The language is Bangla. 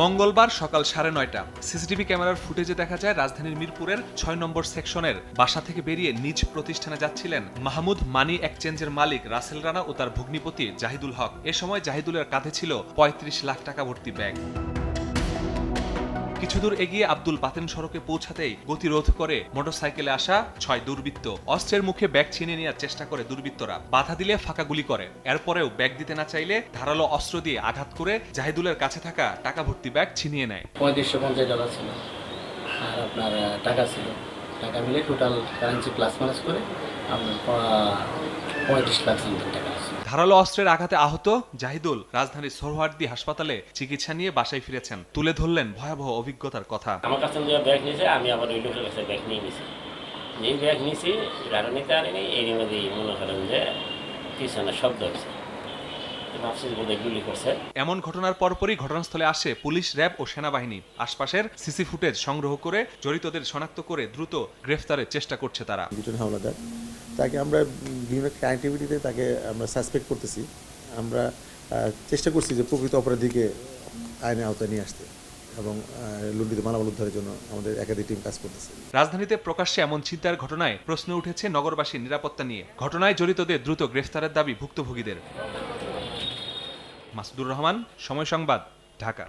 মঙ্গলবার সকাল 9:30 সিসিটিভি ক্যামেরার ফুটেজে দেখা যায় রাজধানীর মিরপুরের ৬ নম্বর সেকশনের বাসা থেকে বেরিয়ে নিজ প্রতিষ্ঠানে যাচ্ছিলেন মাহমুদ মানি এক্সচেঞ্জের মালিক রাসেল রানা ও তার ভগ্নিপতি জাহিদুল হক। এ সময় জাহিদুলের কাঁধে ছিল ৩৫ লাখ টাকা ভর্তি ব্যাগ। কিছুদূর এগিয়ে আব্দুল বাতেন সড়কে পৌঁছাতেই গতিরোধ করে মোটরসাইকেলে আসা ৬ দুর্বৃত্ত অস্ত্রের মুখে ব্যাগ ছিনিয়ে নেওয়ার চেষ্টা করে দুর্বৃত্তরা বাধা দিলে ফাঁকা গুলি করে। এরপরেও ব্যাগ দিতে না চাইলে ধারালো অস্ত্র দিয়ে আঘাত করে জাহিদুলের কাছে থাকা টাকা ভর্তি ব্যাগ ছিনিয়ে নেয়। $৩৫৫০ ছিল আর আপনার টাকা ছিল, টাকা মিলে টোটাল কারেন্সি প্লাস মাইনাস করে আপনার ৩৫ লাখ সামথিং টাকা আছে। ধারালো অস্ত্রের আঘাতে আহত জাহিদুল রাজধানীর সোহরাওয়ার্দী হাসপাতালে চিকিৎসা নিয়ে বাসায় ফিরেছেন। তুলে ধরলেন ভয়াবহ অভিজ্ঞতার কথা। আমার কাছে যে ব্যাগ নিয়েছে আমি আবার ওই লোকের কাছে ব্যাগ নিয়ে নিয়েছি, যেই ব্যাগ নিয়েছি গাড়ি নিতে আনিনি, এর মধ্যেই মনে করেন যে পিছনে শব্দ হয়েছে, গুলি করছে। এমন ঘটনার পরপরই ঘটনাস্থলে আসে পুলিশ, র্যাব ও সেনাবাহিনী। আশপাশের সিসি ফুটেজ সংগ্রহ করে জড়িতদের শনাক্ত করে দ্রুত গ্রেফতারের চেষ্টা করছে তারা। দুজন হামলাদার, তাকে আমরা বিভিন্ন অ্যাক্টিভিটিতে তাকে আমরা সাসপেক্ট করতেছি। আমরা চেষ্টা করছি যে প্রকৃত অপরাধীকে আইনের আওতায় নিয়ে আসতে এবং লুণ্ঠিত মালামাল উদ্ধারের জন্য আমাদের একাধিক টিম কাজ করতেছে। রাজধানীতে প্রকাশ্যে এমন চিন্তার ঘটনায় প্রশ্ন উঠেছে নগরবাসীর নিরাপত্তা নিয়ে। ঘটনায় জড়িতদের দ্রুত গ্রেফতারের দাবি ভুক্তভোগীদের। মাসুদুর রহমান, সময় সংবাদ, ঢাকা।